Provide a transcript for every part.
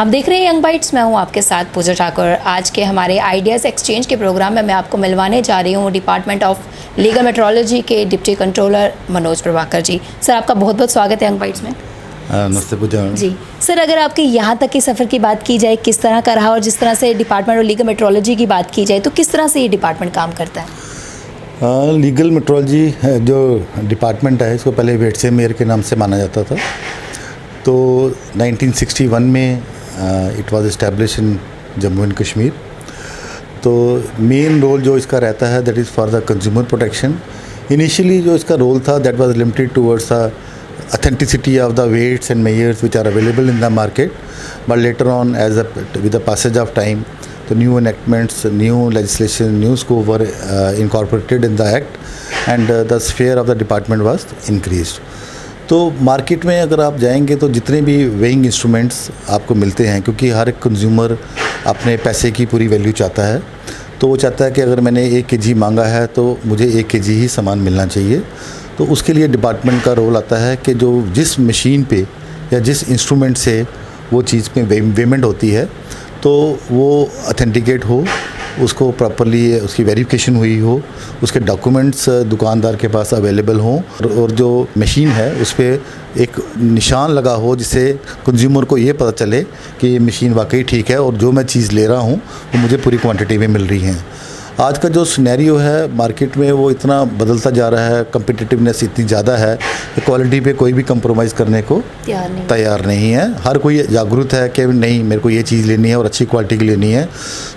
आप देख रहे हैं यंग बाइट्स, मैं हूं आपके साथ पूजा ठाकुर। आज के हमारे आइडियाज़ एक्सचेंज के प्रोग्राम में मैं आपको मिलवाने जा रही हूं डिपार्टमेंट ऑफ लीगल मेट्रोलॉजी के deputy controller Manoj Prabhakar ji. Sir, आपका बहुत बहुत स्वागत है यंग बाइट्स में। नमस्ते पूजा जी। सर, अगर आपके यहाँ तक के सफ़र की बात की जाए, किस तरह का रहा, और जिस तरह से डिपार्टमेंट ऑफ लीगल मेट्रोलॉजी की बात की जाए तो किस तरह से ये डिपार्टमेंट काम करता है? लीगल मेट्रोलॉजी जो डिपार्टमेंट है, इसको पहले वेटसे मेयर के नाम से माना जाता था। तो 1961 में it was establish in Jammu and Kashmir. तो मेन रोल जो इसका रहता है that is for the consumer protection. Initially जो इसका रोल था that was limited towards the authenticity of the weights and measures which are available in the market, but later on with the passage of time, the new enactments, new legislation, new scope were incorporated in the act, and the sphere of the department was increased. तो market में अगर आप जाएंगे तो जितने भी weighing instruments आपको मिलते हैं, क्योंकि हर एक कंज्यूमर अपने पैसे की पूरी वैल्यू चाहता है, तो वो चाहता है कि अगर मैंने 1 kg मांगा है तो मुझे 1 kg ही सामान मिलना चाहिए। तो उसके लिए डिपार्टमेंट का रोल आता है कि जो जिस मशीन पे या जिस इंस्ट्रूमेंट से वो चीज़ में पेमेंट होती है तो वो ऑथेंटिकेट हो, उसको प्रॉपरली उसकी वेरिफिकेशन हुई हो, उसके डॉक्यूमेंट्स दुकानदार के पास अवेलेबल हों, और जो मशीन है उस पर एक निशान लगा हो जिससे कंज्यूमर को ये पता चले कि ये मशीन वाकई ठीक है और जो मैं चीज़ ले रहा हूँ वो मुझे पूरी क्वांटिटी में मिल रही है। आज का जो सिनेरियो है मार्केट में वो इतना बदलता जा रहा है, कम्पिटिटिवनेस इतनी ज़्यादा है कि क्वालिटी पे कोई भी कंप्रोमाइज़ करने को तैयार नहीं है। हर कोई जागरूक है कि नहीं, मेरे को ये चीज़ लेनी है और अच्छी क्वालिटी की लेनी है।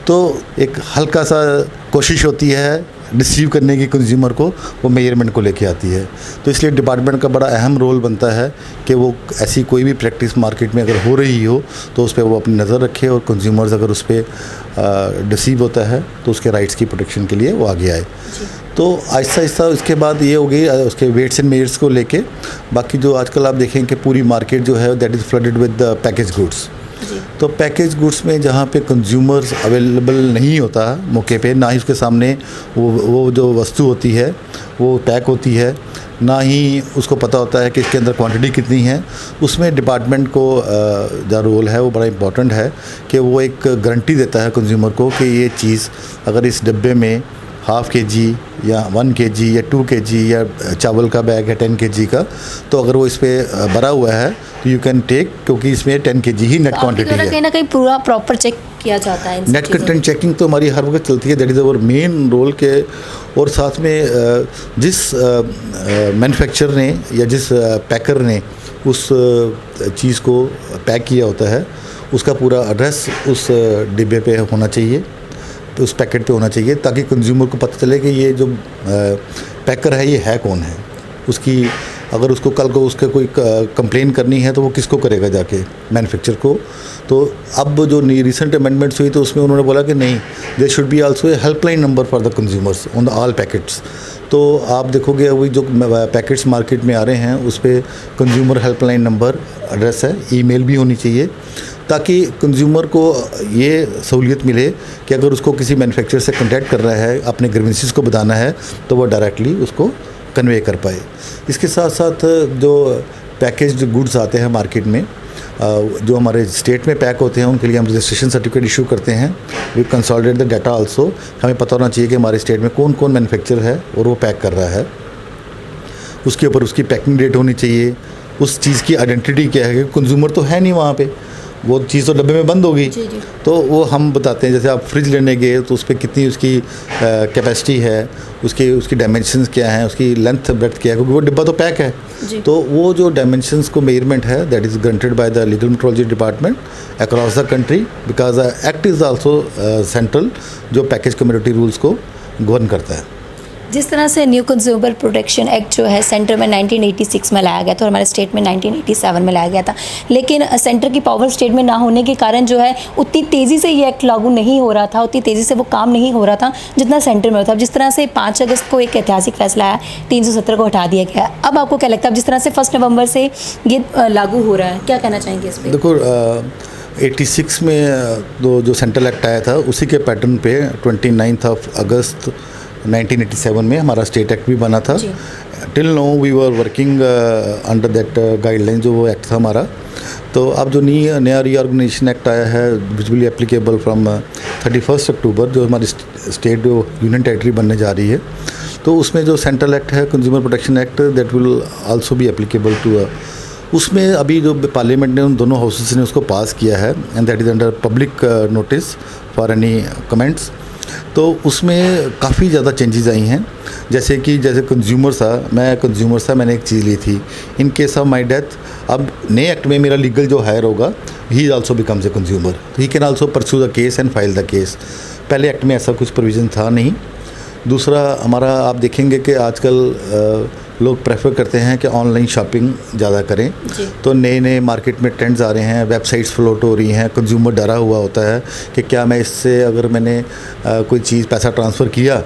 तो एक हल्का सा कोशिश होती है डिसीव करने की कंज्यूमर को, वो मेजरमेंट को लेके आती है। तो इसलिए डिपार्टमेंट का बड़ा अहम रोल बनता है कि वो ऐसी कोई भी प्रैक्टिस मार्केट में अगर हो रही हो तो उस पर वो अपनी नज़र रखे, और कंज्यूमर्स अगर उस पर डिसीव होता है तो उसके राइट्स की प्रोटेक्शन के लिए वो आगे आए। तो आहिस्ता आहिस्ता इसके बाद ये हो गई उसके वेट्स एंड मेजर्स को लेके। बाकी जो आजकल आप देखें कि पूरी मार्केट जो है that is flooded with package goods. तो पैकेज गुड्स में जहाँ पे कंज्यूमर्स अवेलेबल नहीं होता मौके पे, ना ही उसके सामने वो जो वस्तु होती है वो पैक होती है, ना ही उसको पता होता है कि इसके अंदर क्वांटिटी कितनी है, उसमें डिपार्टमेंट को जो रोल है वो बड़ा इम्पॉर्टेंट है कि वो एक गारंटी देता है कंज्यूमर को कि ये चीज़ अगर इस डब्बे में 1/2 kg या 1 kg या 2 kg या चावल का बैग है 10 kg का, तो अगर वो इस पर भरा हुआ है तो यू कैन टेक, क्योंकि इसमें 10 kg ही नेट क्वांटिटी है। कहीं ना कहीं पूरा प्रॉपर चेक किया जाता है। नेट कंटेंट चेकिंग तो हमारी हर वक्त चलती है, that is our main role के। और साथ में जिस मैन्युफैक्चरर ने या जिस पैकर ने उस चीज़ को पैक किया होता है उसका पूरा एड्रेस उस डिब्बे पे होना चाहिए, तो उस पैकेट पे होना चाहिए, ताकि कंज्यूमर को पता चले कि ये जो पैकर है ये है कौन है। उसकी अगर उसको कल को उसके कोई कंप्लेन करनी है तो वो किसको करेगा, जाके मैन्युफैक्चर को। तो अब जो रिसेंट अमेंडमेंट्स हुई तो उसमें उन्होंने बोला कि नहीं, there should be also a helpline number for the consumers on the all packets. तो आप देखोगे अभी जो पैकेट्स मार्केट में आ रहे हैं उस पर कंज्यूमर हेल्पलाइन नंबर एड्रेस है, ईमेल भी होनी चाहिए, ताकि कंज्यूमर को ये सहूलियत मिले कि अगर उसको किसी मैन्युफैक्चरर से कॉन्टैक्ट कर रहा है, अपने ग्रीवेंसेस को बताना है, तो वो डायरेक्टली उसको कन्वे कर पाए। इसके साथ साथ जो पैकेज्ड गुड्स आते हैं मार्केट में, जो हमारे स्टेट में पैक होते हैं, उनके लिए हम रजिस्ट्रेशन सर्टिफिकेट इशू करते हैं। We consolidate the data also. हमें पता होना चाहिए कि हमारे स्टेट में कौन कौन मैन्युफैक्चरर है और वो पैक कर रहा है। उसके ऊपर उसकी पैकिंग डेट होनी चाहिए, उस चीज़ की आइडेंटिटी क्या है, कंज्यूमर तो है नहीं वहाँ पे, वो चीज़ तो डब्बे में बंद होगी। तो वो हम बताते हैं, जैसे आप फ्रिज लेने गए तो उस पर कितनी उसकी कैपेसिटी है, उसकी डायमेंशंस क्या हैं, उसकी लेंथ ब्रेड्थ क्या है, क्योंकि वो डिब्बा तो पैक है। तो वो जो डायमेंशंस को मेजरमेंट है that is granted by the legal metrology department across the country, because the act is also central, जो पैकेज कम्युनिटी रूल्स को गवर्न करता है। जिस तरह से न्यू कंज्यूमर प्रोटेक्शन एक्ट जो है सेंटर में 1986 में लाया गया था और हमारे स्टेट में 1987 में लाया गया था, लेकिन सेंटर की पावर स्टेट में ना होने के कारण जो है उतनी तेज़ी से ये एक्ट लागू नहीं हो रहा था, उतनी तेज़ी से वो काम नहीं हो रहा था जितना सेंटर में होता था। जिस तरह से 5 अगस्त को एक ऐतिहासिक फैसला आया, 370 को हटा दिया गया। अब आपको क्या लगता है, जिस तरह से 1 नवंबर से ये लागू हो रहा है, क्या कहना चाहेंगे इस पर? देखो 86 में जो सेंट्रल एक्ट आया था उसी के पैटर्न पे 29 अगस्त 1987 में हमारा स्टेट एक्ट भी बना था। Till now we were working under that guideline, जो वो एक्ट था हमारा। तो अब जो नया रीऑर्गेनाइजेशन एक्ट आया है विच विल एप्लीकेबल फ्रॉम 31 अक्टूबर, जो हमारी स्टेट जो यूनियन टेरिटरी बनने जा रही है, तो उसमें जो सेंट्रल एक्ट है consumer protection act, that will also be applicable to उसमें अभी जो पार्लियामेंट ने उन दोनों हाउसेस ने उसको पास किया है and that is under public notice for any comments. तो उसमें काफ़ी ज़्यादा चेंजेस आई हैं, जैसे कंज्यूमर था, मैं कंज्यूमर था, मैंने एक चीज़ ली थी, in case of my death अब नए एक्ट में मेरा लीगल जो हायर होगा ही also becomes a consumer, he can also pursue the case and file the case. पहले एक्ट में ऐसा कुछ प्रोविज़न था नहीं। दूसरा हमारा आप देखेंगे कि आजकल लोग प्रेफर करते हैं कि ऑनलाइन शॉपिंग ज़्यादा करें, तो नए मार्केट में ट्रेंड्स आ रहे हैं, वेबसाइट्स फ्लोट हो रही हैं, कंज्यूमर डरा हुआ होता है कि क्या मैं इससे अगर मैंने कोई चीज़ पैसा ट्रांसफ़र किया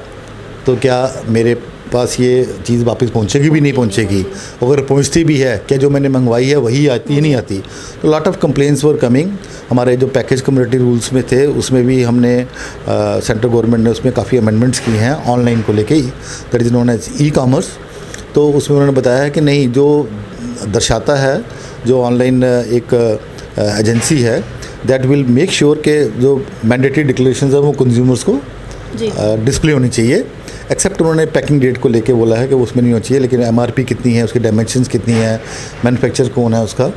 तो क्या मेरे पास ये चीज़ वापस पहुंचेगी भी नहीं पहुंचेगी, अगर पहुंचती भी है क्या जो मैंने मंगवाई है वही आती है नहीं आती। तो lot of complaints were coming. हमारे जो पैकेज कम्युनिटी रूल्स में थे उसमें भी हमने सेंट्रल गवर्नमेंट ने उसमें काफ़ी अमेंडमेंट्स की हैं ऑनलाइन को लेके, that is known as e commerce. तो उसमें उन्होंने बताया है कि नहीं, जो दर्शाता है जो ऑनलाइन एक एजेंसी है, दैट विल मेक श्योर के जो मैंडेटरी डिक्लेरेशंस है वो कंज्यूमर्स को डिस्प्ले होनी चाहिए, एक्सेप्ट उन्होंने पैकिंग डेट को लेके बोला है कि वो उसमें नहीं होनी चाहिए, लेकिन एमआरपी कितनी है, उसकी डायमेंशंस कितनी है, मैन्युफैक्चर कौन है उसका,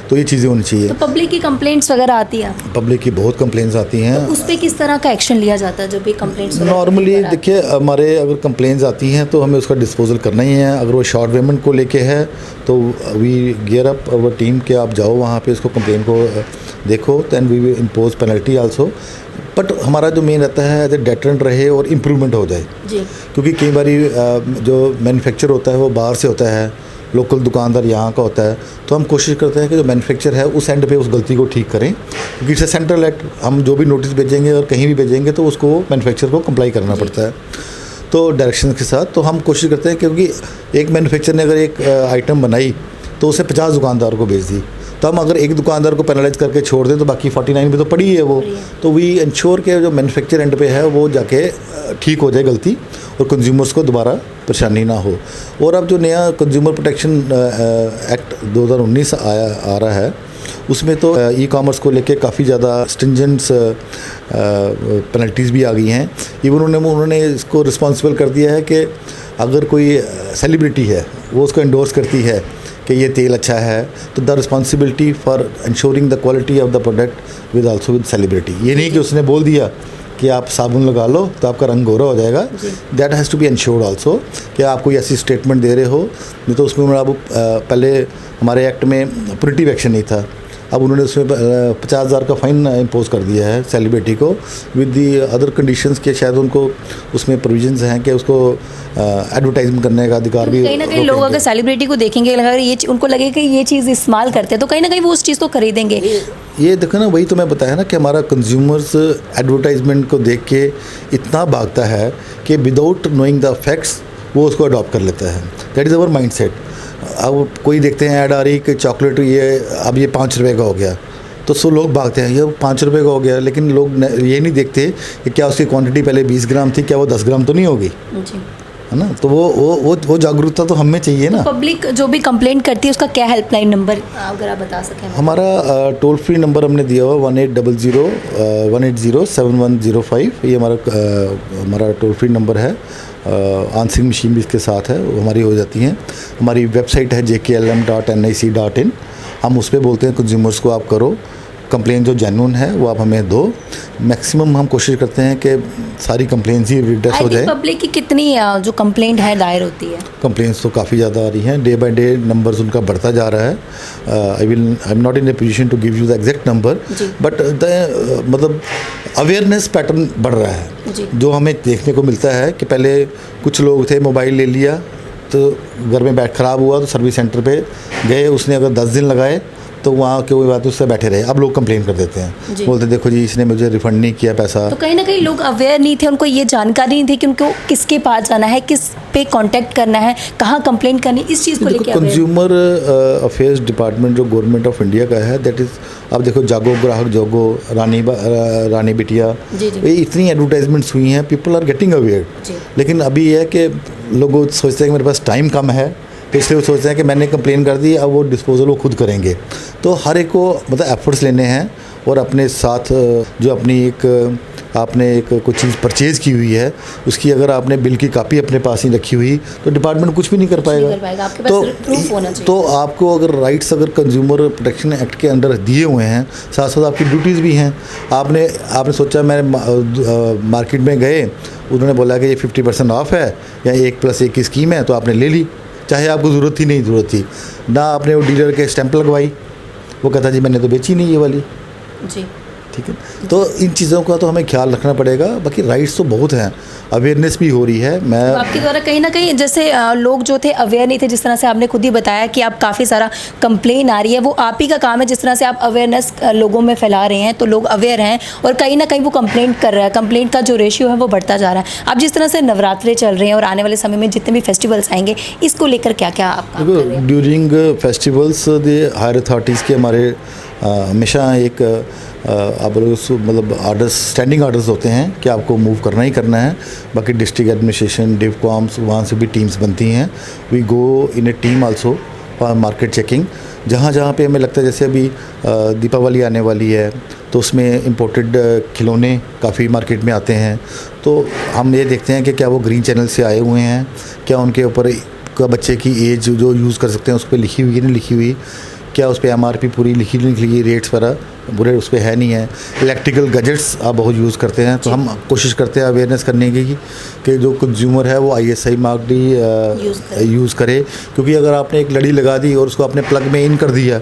तो ये चीज़ें होनी चाहिए। तो पब्लिक की कंप्लेंट्स वगैरह आती हैं? पब्लिक की बहुत कंप्लेंट्स आती हैं। तो उस पर किस तरह का एक्शन लिया जाता है जो भी कंप्लेंट्स? नॉर्मली देखिए, हमारे अगर कंप्लेंट्स आती हैं तो हमें उसका डिस्पोजल करना ही है। अगर वो शॉर्ट पेमेंट को लेके है तो we gear up our team के आप जाओ वहाँ पे उसको कंप्लेन को देखो, then we will impose penalty also. But हमारा जो मेन रहता है एज ए डेटरेंट रहे और इम्प्रूवमेंट हो जाए जी। क्योंकि कई बारी जो मैन्युफैक्चर होता है वो बाहर से होता है, लोकल दुकानदार यहाँ का होता है, तो हम कोशिश करते हैं कि जो मैन्युफैक्चर है उस एंड पे उस गलती को ठीक करें, क्योंकि इसे सेंट्रल एक्ट, हम जो भी नोटिस भेजेंगे और कहीं भी भेजेंगे तो उसको मैन्युफैक्चर को कंप्लाई करना पड़ता है। तो डायरेक्शन के साथ तो हम कोशिश करते हैं, क्योंकि एक मैन्युफैक्चर ने अगर एक आइटम बनाई तो उसे 50 दुकानदार को बेच दी, तो हम अगर एक दुकानदार को पेनलाइज करके छोड़ दें तो बाकी 49 पे तो पड़ी है वो। तो वी इंश्योर के जो मैन्युफैक्चर एंड पे है वो जाके ठीक हो जाए गलती, और कंज्यूमर्स को दोबारा परेशानी ना हो। और अब जो नया कंज्यूमर प्रोटेक्शन एक्ट 2019 आ रहा है, उसमें तो ई कॉमर्स को लेके काफ़ी ज़्यादा स्ट्रिंजेंट पेनल्टीज़ भी आ गई हैं। इवन उन्होंने इसको रिस्पॉन्सिबल कर दिया है कि अगर कोई सेलिब्रिटी है वो उसको एंडोर्स करती है कि ये तेल अच्छा है, तो the responsibility for ensuring the quality of the product with also with celebrity. ये नहीं कि उसने बोल दिया कि आप साबुन लगा लो तो आपका रंग गोरा हो जाएगा, that has to be ensured also कि आप कोई ऐसी स्टेटमेंट दे रहे हो। नहीं तो उसमें अब पहले हमारे एक्ट में प्रिवेंटिव एक्शन नहीं था, अब उन्होंने उसमें 50,000 का फ़ाइन इम्पोज कर दिया है सेलिब्रिटी को विद दी अदर कंडीशंस के, शायद उनको उसमें प्रोविजंस हैं कि उसको एडवर्टाइजमेंट करने का अधिकार भी। कहीं ना कहीं लोग अगर सेलिब्रिटी को देखेंगे, अगर ये उनको लगे कि ये चीज़ इस्तेमाल करते हैं तो कहीं ना कहीं वो उस चीज़ को खरीदेंगे। ये देखो ना, वही तो मैं बताया ना कि हमारा कंज्यूमर्स एडवर्टाइजमेंट को देख के इतना भागता है कि विदाउट नोइंग द फैक्ट्स वो उसको अडॉप्ट कर लेता है। That is our mind set. अब कोई देखते हैं ऐड आ रही कि चॉकलेट ये अब ये 5 रुपये का हो गया, तो सो लोग भागते हैं ये 5 रुपये का हो गया, लेकिन लोग ये नहीं देखते कि क्या उसकी क्वांटिटी पहले 20 ग्राम थी, क्या वो 10 ग्राम तो नहीं होगी, है ना। तो वो जागरूकता तो हमें चाहिए ना। तो पब्लिक जो भी कंप्लेंट करती है उसका क्या हेल्पलाइन नंबर अगर आप बता सकें? हमारा टोल फ्री नंबर हमने दिया हुआ 1800-180-7105, ये हमारा टोल फ्री नंबर है। आंसरिंग मशीन भी इसके साथ है, वो हमारी हो जाती हैं। हमारी वेबसाइट है jklm.nic.in, हम उस पर बोलते हैं कंज्यूमर्स को आप करो कंप्लेन, जो जेन्युइन है वो आप हमें दो। मैक्सिमम हम कोशिश करते हैं कि सारी कंप्लेंट्स ही रिड्रेस हो जाए। पब्लिक की कितनी जो कंप्लेंट है दायर होती है? कंप्लेंट्स तो काफ़ी ज़्यादा आ रही हैं, डे बाय डे नंबर्स उनका बढ़ता जा रहा है। I am not in a position to give you the exact number, but मतलब अवेयरनेस पैटर्न बढ़ रहा है। जो हमें देखने को मिलता है कि पहले कुछ लोग थे, मोबाइल ले लिया तो घर में ख़राब हुआ तो सर्विस सेंटर पे गए, उसने अगर 10 दिन लगाए तो वहाँ के वही बात उससे बैठे रहे। अब लोग कंप्लेन कर देते हैं, बोलते देखो जी इसने मुझे रिफंड नहीं किया पैसा। तो कहीं ना कहीं लोग अवेयर नहीं थे, उनको ये जानकारी नहीं थी कि उनको किसके पास जाना है, किस पे कांटेक्ट करना है, कहाँ कंप्लेंट करनी, इस चीज़ को लेकर। कंज्यूमर अफेयर्स डिपार्टमेंट जो गवर्नमेंट ऑफ इंडिया का है, दैट इज़, अब देखो जागो ग्राहक जोगो, रानी बिटिया, ये इतनी एडवर्टाइजमेंट्स हुई हैं, पीपल आर गेटिंग अवेयर। लेकिन अभी ये है कि लोग सोचते हैं कि मेरे पास टाइम कम है, तो इसलिए वो सोचते हैं कि मैंने कंप्लेन कर दी, अब वो डिस्पोजल वो खुद करेंगे। तो हर एक को मतलब एफर्ट्स लेने हैं और अपने साथ जो अपनी आपने एक कोई चीज़ परचेज़ की हुई है उसकी अगर आपने बिल की कॉपी अपने पास ही रखी हुई तो डिपार्टमेंट कुछ भी नहीं कर पाएगा। आपके पास प्रूफ होना चाहिए। तो आपको अगर राइट्स अगर कंज्यूमर प्रोटेक्शन एक्ट के अंडर दिए हुए हैं, साथ साथ आपकी ड्यूटीज़ भी हैं। आपने सोचा मैं मार्केट में गए, उन्होंने बोला कि ये 50% ऑफ है या 1+1 की स्कीम है, तो आपने ले ली, चाहे आपको ज़रूरत थी ना, आपने वो डीलर के स्टैंप लगवाई, वो कहता जी मैंने तो बेची नहीं ये वाली जी। ठीक है। तो इन चीज़ों का तो हमें ख्याल रखना पड़ेगा। बाकी राइट्स तो बहुत हैं, अवेयरनेस भी हो रही है। मैं तो आपके द्वारा कहीं ना कहीं जैसे लोग जो थे अवेयर नहीं थे, जिस तरह से आपने खुद ही बताया कि आप काफ़ी सारा कंप्लेन आ रही है, वो आप ही का काम है। जिस तरह से आप अवेयरनेस लोगों में फैला रहे हैं तो लोग अवेयर हैं और कहीं ना कहीं वो कंप्लेंट कर रहा है, कंप्लेंट का जो रेशियो है वो बढ़ता जा रहा है। आप जिस तरह से नवरात्रे चल रहे हैं और आने वाले समय में जितने भी फेस्टिवल्स आएंगे, इसको लेकर क्या क्या आप काम कर रहे हैं? ड्यूरिंग फेस्टिवल्स हायर अथॉरिटीज़ के हमारे हमेशा एक आप मतलब आर्डर्स, स्टैंडिंग आर्डर्स होते हैं कि आपको मूव करना ही करना है। बाकी डिस्ट्रिक्ट एडमिनिस्ट्रेशन, डिवकॉम्स, वहाँ से भी टीम्स बनती हैं। We go in a team also for market checking. जहाँ पे हमें लगता है जैसे अभी दीपावली आने वाली है तो उसमें इंपोर्टेड खिलौने काफ़ी मार्केट में आते हैं, तो हम ये देखते हैं कि क्या वो ग्रीन चैनल से आए हुए हैं, क्या उनके ऊपर का बच्चे की एज जो यूज़ कर सकते हैं उस पर लिखी हुई है नहीं लिखी हुई, क्या उस पर MRP पूरी लिखी नहीं लिखी, रेट्स वगैरह बुरे उस पर है नहीं है। इलेक्ट्रिकल गैजेट्स आप बहुत यूज़ करते हैं, तो हम कोशिश करते हैं अवेयरनेस करने की कि जो कंज्यूमर है वो ISI मार्क्ड ही यूज़ करे, क्योंकि अगर आपने एक लड़ी लगा दी और उसको आपने प्लग में इन कर दिया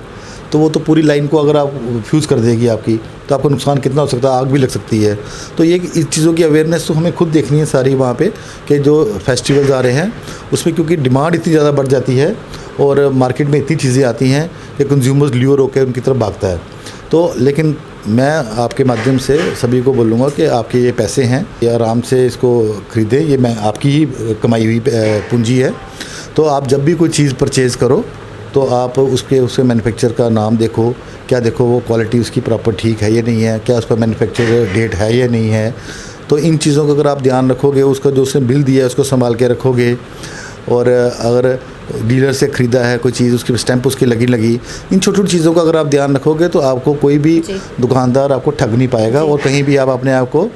तो वो तो पूरी लाइन को अगर आप फ्यूज़ कर देगी आपकी, तो आपको नुकसान कितना हो सकता है, आग भी लग सकती है। तो ये इस चीज़ों की अवेयरनेस तो हमें खुद देखनी है सारी वहाँ पे कि जो फेस्टिवल्स आ रहे हैं उसमें, क्योंकि डिमांड इतनी ज़्यादा बढ़ जाती है और मार्केट में इतनी चीज़ें आती हैं कि कंज्यूमर्स ल्यूर होकर उनकी तरफ भागता है। तो लेकिन मैं आपके माध्यम से सभी को बोलूँगा कि आपके ये पैसे हैं, ये आराम से इसको ख़रीदें, ये मैं आपकी ही कमाई हुई पूंजी है। तो आप जब भी कोई चीज़ परचेज़ करो तो आप उसके मैन्युफैक्चर का नाम देखो, क्या देखो वो क्वालिटी उसकी प्रॉपर ठीक है या नहीं है, क्या उस पर मैन्युफैक्चर डेट है या नहीं है। तो इन चीज़ों का अगर आप ध्यान रखोगे, उसका जो उसने बिल दिया है उसको संभाल के रखोगे, और अगर डीलर से ख़रीदा है कोई चीज़ उसकी स्टैंप उसकी लगी, इन छोटी छोटी चीज़ों का अगर आप ध्यान रखोगे तो आपको कोई भी दुकानदार आपको ठग नहीं पाएगा और कहीं भी आप अपने आप को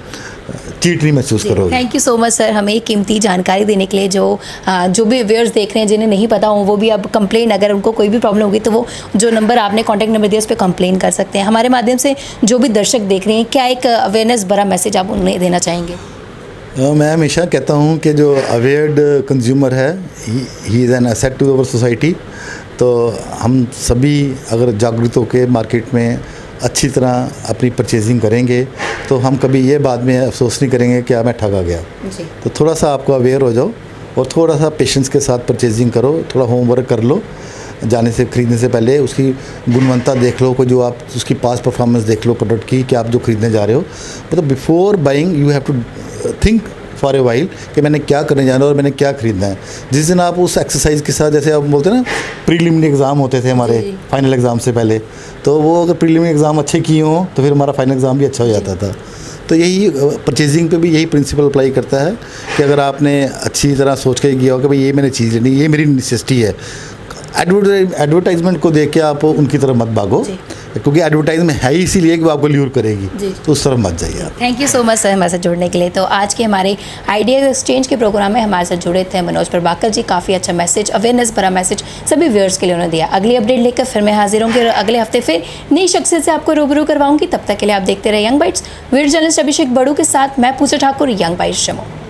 चीट नहीं महसूस करोगे। Thank you so much sir, हमें कीमती जानकारी देने के लिए। जो भी व्यूअर्स देख रहे हैं जिन्हें नहीं पता हो वो भी अब कंप्लेन, अगर उनको कोई भी प्रॉब्लम होगी तो वो जो नंबर आपने कॉन्टैक्ट नंबर दिया उस पर कंप्लेन कर सकते हैं। हमारे माध्यम से जो भी दर्शक देख रहे हैं, क्या एक अवेयरनेस भरा मैसेज आप उन्हें देना चाहेंगे? मैं हमेशा कहता हूँ कि जो अवेयर्ड कंज्यूमर है he is an asset to our society. तो हम सभी अगर जागरूक होकर मार्केट में अच्छी तरह अपनी परचेजिंग करेंगे तो हम कभी ये बाद में अफसोस नहीं करेंगे कि मैं ठगा गया जी। तो थोड़ा सा आपको अवेयर हो जाओ और थोड़ा सा पेशेंस के साथ परचेजिंग करो, थोड़ा होमवर्क कर लो, जाने से खरीदने से पहले उसकी गुणवत्ता देख लो, कोई जो आप उसकी पास परफॉर्मेंस देख लो प्रोडक्ट की कि आप जो खरीदने जा रहे हो। मतलब before buying you have to think for a while कि मैंने क्या करने जाना है और मैंने क्या खरीदना है। जिस दिन आप उस एक्सरसाइज के साथ, जैसे आप बोलते हैं ना प्रीलिमिनरी एग्ज़ाम होते थे हमारे फाइनल एग्ज़ाम से पहले, तो वो अगर प्रीलिमिनरी एग्ज़ाम अच्छे किए हों तो फिर हमारा फाइनल एग्ज़ाम भी अच्छा हो जाता था। तो यही परचेजिंग पे भी यही प्रिंसिपल अप्लाई करता है कि अगर आपने अच्छी तरह सोच के गया हो कि भाई ये मैंने चीज़ लेनी, ये मेरी नेसेसिटी है, एडवर्टाइजमेंट को देख के आप उनकी तरफ मत भागो, क्योंकि एडवर्टाइजमेंट है ही इसीलिए कि वो आपको ल्यूर करेगी, तो उस तरफ मत जाइए आप। Thank you so much sir हमारे साथ जुड़ने के लिए। तो आज के हमारे आइडिया एक्सचेंज के प्रोग्राम में हमारे साथ जुड़े थे मनोज प्रभाकर जी। काफ़ी अच्छा मैसेज, अवेयरनेस भरा मैसेज सभी व्यूअर्स के लिए उन्होंने दिया। अगली अपडेट लेकर फिर मैं हाजिर होंगी और अगले हफ्ते फिर नई शख्सियत से आपको रूबरू करवाऊंगी। तब तक के लिए आप देखते रहे यंग बाइट्स। वीडियो जर्नलिस्ट अभिषेक बड़ू के साथ मैं पूजा ठाकुर, यंग बाइट्स जम्मू।